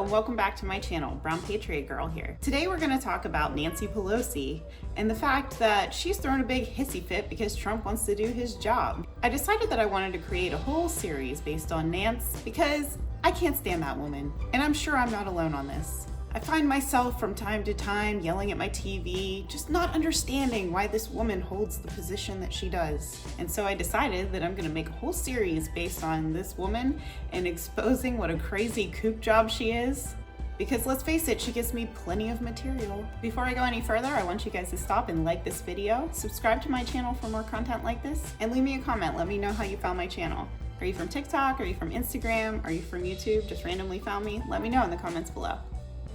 and welcome back to my channel. Brown Patriot Girl here. Today we're going to talk about Nancy Pelosi and the fact that she's thrown a big hissy fit because Trump wants to do his job. I decided that I wanted to create a whole series based on Nance because I can't stand that woman, and I'm sure I'm not alone on this. I find myself from time to time yelling at my TV, just not understanding why this woman holds the position that she does. And so I decided that I'm gonna make a whole series based on this woman and exposing what a crazy kook job she is. Because let's face it, she gives me plenty of material. Before I go any further, I want you guys to stop and like this video, subscribe to my channel for more content like this, and leave me a comment. Let me know how you found my channel. Are you from TikTok? Are you from Instagram? Are you from YouTube? Just randomly found me? Let me know in the comments below.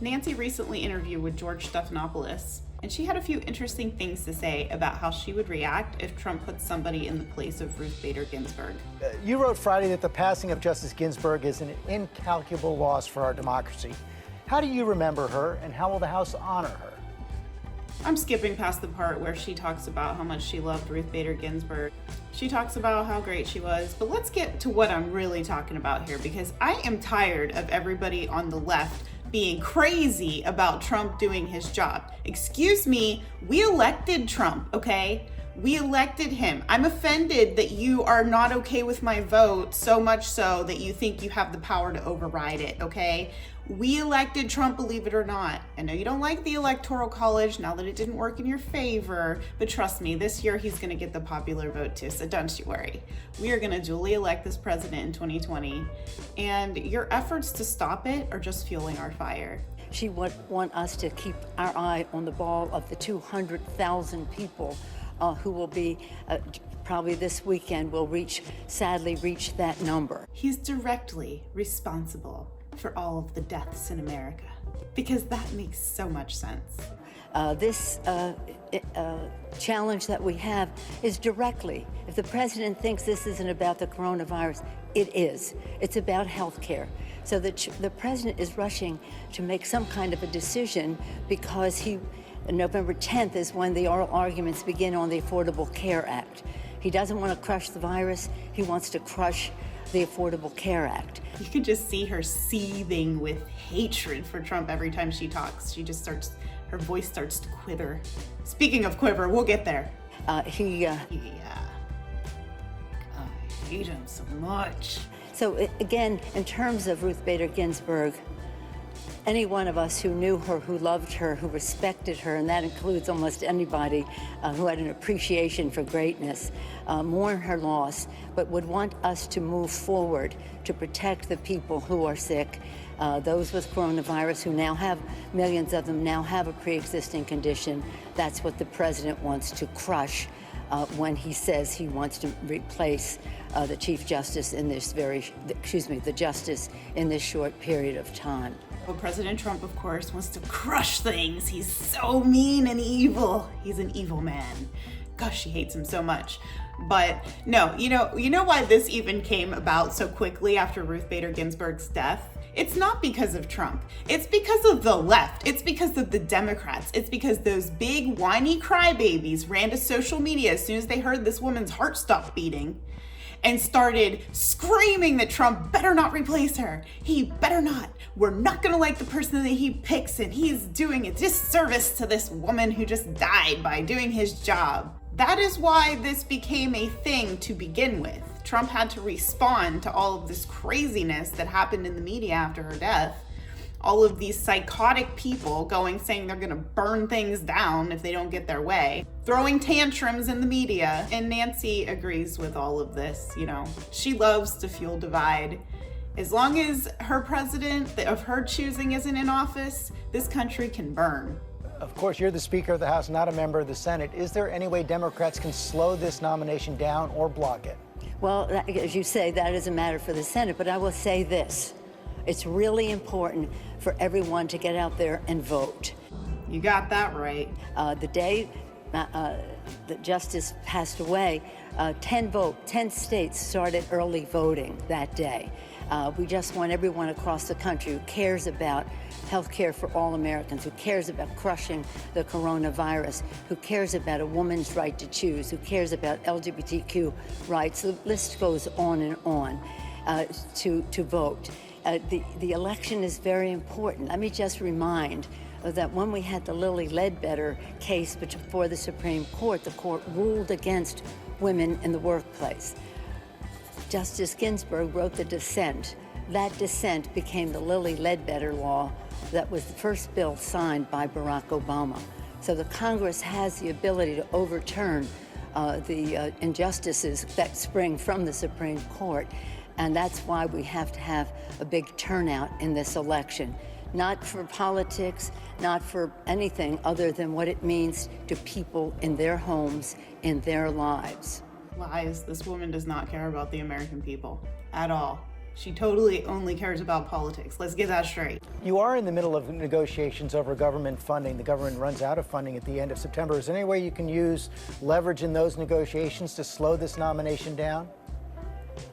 Nancy recently interviewed with George Stephanopoulos, and she had a few interesting things to say about how she would react if Trump put somebody in the place of Ruth Bader Ginsburg. You wrote Friday that the passing of Justice Ginsburg is an incalculable loss for our democracy. How do you remember her, and how will the House honor her? I'm skipping past the part where she talks about how much she loved Ruth Bader Ginsburg. She talks about how great she was, but let's get to what I'm really talking about here, because I am tired of everybody on the left being crazy about Trump doing his job. Excuse me, we elected Trump, okay? We elected him. I'm offended that you are not okay with my vote, so much so that you think you have the power to override it, okay? We elected Trump, believe it or not. I know you don't like the Electoral College now that it didn't work in your favor, but trust me, this year he's gonna get the popular vote too, so don't you worry. We are gonna duly elect this president in 2020, and your efforts to stop it are just fueling our fire. She would want us to keep our eye on the ball of the 200,000 people who will be probably this weekend will sadly reach that number. He's directly responsible for all of the deaths in America, because that makes so much sense. This challenge that we have is directly, if the president thinks this isn't about the coronavirus, it is. It's about health care. So the president is rushing to make some kind of a decision because November 10th is when the oral arguments begin on the Affordable Care Act. He doesn't want to crush the virus, he wants to crush the Affordable Care Act. You can just see her seething with hatred for Trump every time she talks. Her voice starts to quiver. Speaking of quiver, we'll get there. I hate him so much. So again, in terms of Ruth Bader Ginsburg, any one of us who knew her, who loved her, who respected her, and that includes almost anybody who had an appreciation for greatness, mourn her loss, but would want us to move forward to protect the people who are sick, those with coronavirus who now have, millions of them now have a pre-existing condition. That's what the president wants to crush when he says he wants to replace the Chief Justice in this the justice in this short period of time. Well, President Trump, of course, wants to crush things. He's so mean and evil. He's an evil man. Gosh, she hates him so much. But no, you know why this even came about so quickly after Ruth Bader Ginsburg's death? It's not because of Trump. It's because of the left. It's because of the Democrats. It's because those big whiny crybabies ran to social media as soon as they heard this woman's heart stop beating and started screaming that Trump better not replace her. He better not. We're not gonna like the person that he picks, and he's doing a disservice to this woman who just died by doing his job. That is why this became a thing to begin with. Trump had to respond to all of this craziness that happened in the media after her death. All of these psychotic people saying they're gonna burn things down if they don't get their way, throwing tantrums in the media. And Nancy agrees with all of this, She loves to fuel divide. As long as her president of her choosing isn't in office, this country can burn. Of course, you're the Speaker of the House, not a member of the Senate. Is there any way Democrats can slow this nomination down or block it? Well, as you say, that is a matter for the Senate, but I will say this. It's really important for everyone to get out there and vote. You got that right. The day that Justice passed away, 10 states started early voting that day. We just want everyone across the country who cares about health care for all Americans, who cares about crushing the coronavirus, who cares about a woman's right to choose, who cares about LGBTQ rights. The list goes on and on, to vote. the election is very important. Let me just remind that when we had the Lilly Ledbetter case before the Supreme Court, the court ruled against women in the workplace. Justice Ginsburg wrote the dissent. That dissent became the Lilly Ledbetter law that was the first bill signed by Barack Obama. So the Congress has the ability to overturn the injustices that spring from the Supreme Court. And that's why we have to have a big turnout in this election. Not for politics, not for anything other than what it means to people in their homes, in their lives. Lies. This woman does not care about the American people at all. She totally only cares about politics. Let's get that straight. You are in the middle of negotiations over government funding. The government runs out of funding at the end of September. Is there any way you can use leverage in those negotiations to slow this nomination down?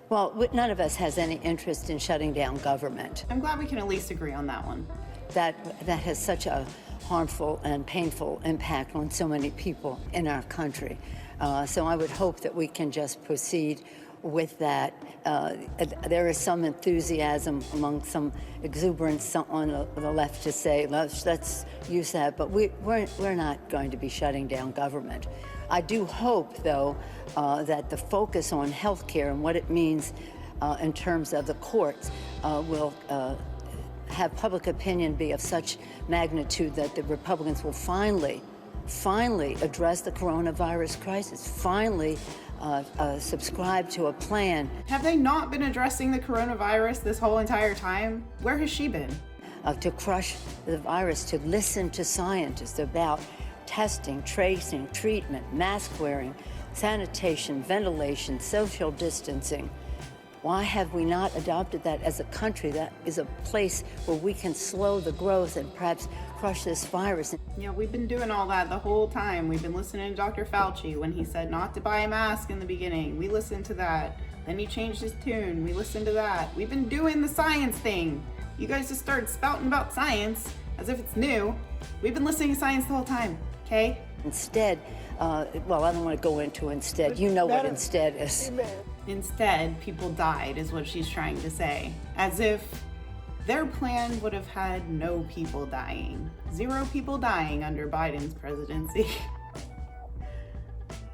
Well, none of us has any interest in shutting down government. I'm glad we can at least agree on that one. That has such a harmful and painful impact on so many people in our country. So I would hope that we can just proceed with that. There is some enthusiasm among some exuberance on the left to say, let's use that, but we're not going to be shutting down government. I do hope, though, that the focus on health care and what it means in terms of the courts will have public opinion be of such magnitude that the Republicans will finally address the coronavirus crisis, finally subscribe to a plan. Have they not been addressing the coronavirus this whole entire time? Where has she been? To crush the virus, to listen to scientists about testing, tracing, treatment, mask wearing, sanitation, ventilation, social distancing. Why have we not adopted that as a country? That is a place where we can slow the growth and perhaps crush this virus. Yeah, we've been doing all that the whole time. We've been listening to Dr. Fauci when he said not to buy a mask in the beginning. We listened to that. Then he changed his tune. We listened to that. We've been doing the science thing. You guys just started spouting about science as if it's new. We've been listening to science the whole time, okay? Instead, well, I don't want to go into instead. You know what instead is. Instead, people died, is what she's trying to say. As if their plan would have had no people dying. 0 people dying under Biden's presidency.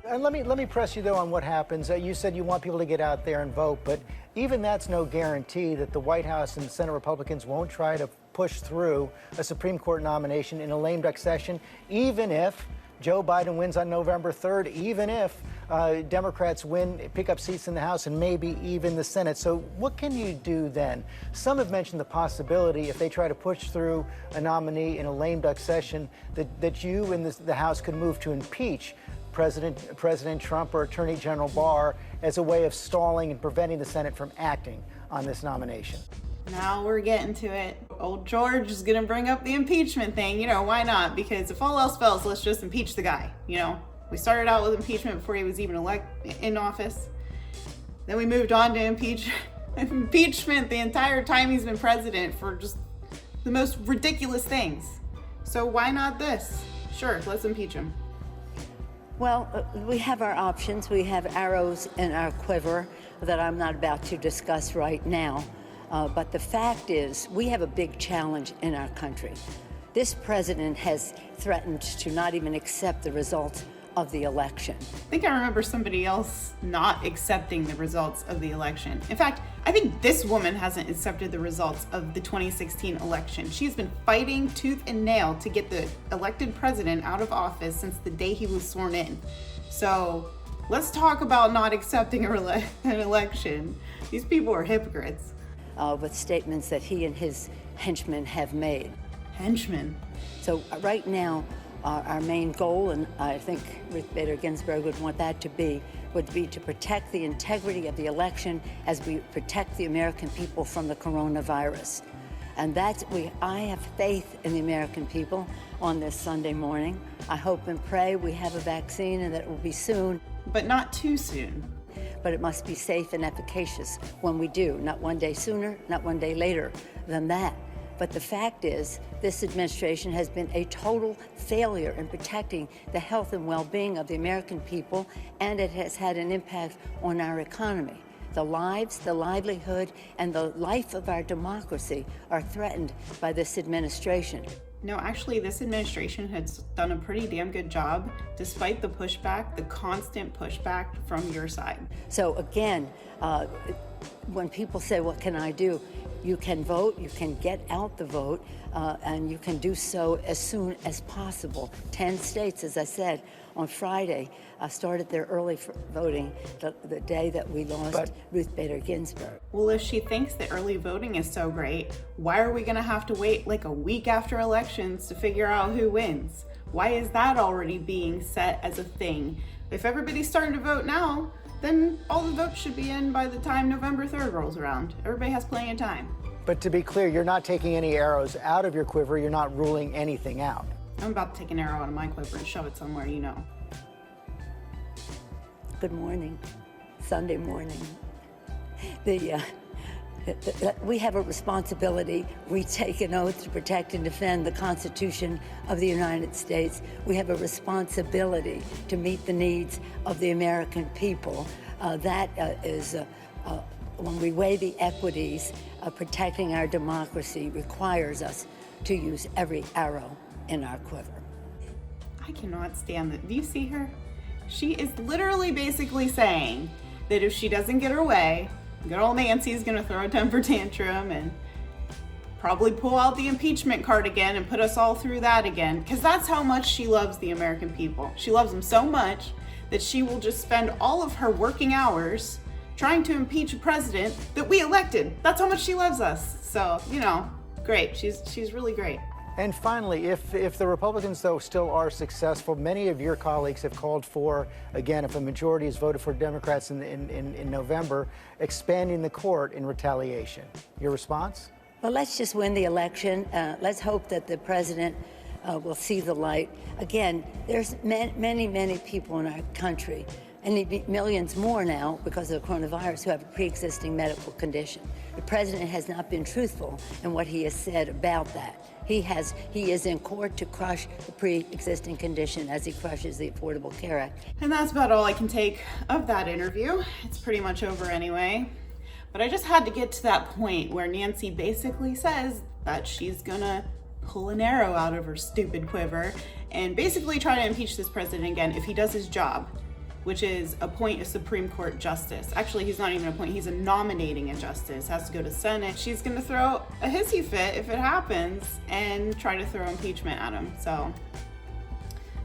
And let me press you, though, on what happens. You said you want people to get out there and vote, but even that's no guarantee that the White House and Senate Republicans won't try to push through a Supreme Court nomination in a lame duck session, even if Joe Biden wins on November 3rd, even if Democrats pick up seats in the House and maybe even the Senate. So what can you do then? Some have mentioned the possibility, if they try to push through a nominee in a lame duck session, that you and the House could move to impeach President Trump or Attorney General Barr as a way of stalling and preventing the Senate from acting on this nomination. Now we're getting to it. Old George is going to bring up the impeachment thing. You know, why not? Because if all else fails, let's just impeach the guy. You know, we started out with impeachment before he was even in office. Then we moved on to impeachment the entire time he's been president for just the most ridiculous things. So why not this? Sure, let's impeach him. Well, we have our options. We have arrows in our quiver that I'm not about to discuss right now. But the fact is, we have a big challenge in our country. This president has threatened to not even accept the results of the election. I think I remember somebody else not accepting the results of the election. In fact, I think this woman hasn't accepted the results of the 2016 election. She's been fighting tooth and nail to get the elected president out of office since the day he was sworn in. So let's talk about not accepting an election. These people are hypocrites. With statements that he and his henchmen have made. Henchmen? So right now, our main goal, and I think Ruth Bader Ginsburg would want that to be, would be to protect the integrity of the election as we protect the American people from the coronavirus. And I have faith in the American people on this Sunday morning. I hope and pray we have a vaccine and that it will be soon. But not too soon. But it must be safe and efficacious when we do, not one day sooner, not one day later than that. But the fact is, this administration has been a total failure in protecting the health and well-being of the American people, and it has had an impact on our economy. The lives, the livelihood, and the life of our democracy are threatened by this administration. No, actually, this administration has done a pretty damn good job, despite the pushback, the constant pushback from your side. So again, when people say, what can I do? You can vote, you can get out the vote, and you can do so as soon as possible. 10 states, as I said, on Friday, started their early voting the day that we lost Ruth Bader Ginsburg. Well, if she thinks that early voting is so great, why are we gonna have to wait like a week after elections to figure out who wins? Why is that already being set as a thing? If everybody's starting to vote now, then all the votes should be in by the time November 3rd rolls around. Everybody has plenty of time. But to be clear, you're not taking any arrows out of your quiver. You're not ruling anything out. I'm about to take an arrow out of my quiver and shove it somewhere, you know. Good morning, Sunday morning. We have a responsibility. We take an oath to protect and defend the Constitution of the United States. We have a responsibility to meet the needs of the American people. When we weigh the equities, protecting our democracy requires us to use every arrow in our quiver. I cannot stand that. Do you see her? She is literally basically saying that if she doesn't get her way, good old Nancy's gonna throw a temper tantrum and probably pull out the impeachment card again and put us all through that again, because that's how much she loves the American people. She loves them so much that she will just spend all of her working hours trying to impeach a president that we elected. That's how much she loves us. So, you know, great. She's really great. And finally, if the Republicans, though, still are successful, many of your colleagues have called for, again, if a majority is voted for Democrats in November, expanding the court in retaliation. Your response? Well, let's just win the election. Let's hope that the president will see the light. Again, there's many people in our country, and millions more now because of the coronavirus, who have a pre-existing medical condition. The president has not been truthful in what he has said about that. He is in court to crush the pre-existing condition as he crushes the Affordable Care Act. And that's about all I can take of that interview. It's pretty much over anyway. But I just had to get to that point where Nancy basically says that she's gonna pull an arrow out of her stupid quiver and basically try to impeach this president again if he does his job, which is appoint a Supreme Court justice. Actually, he's not even appointing, he's nominating a justice, has to go to Senate. She's gonna throw a hissy fit if it happens and try to throw impeachment at him. So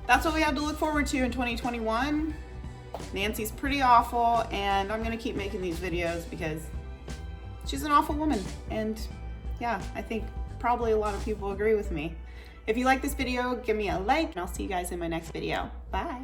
that's what we have to look forward to in 2021. Nancy's pretty awful, and I'm gonna keep making these videos because she's an awful woman. And yeah, I think probably a lot of people agree with me. If you like this video, give me a like, and I'll see you guys in my next video. Bye.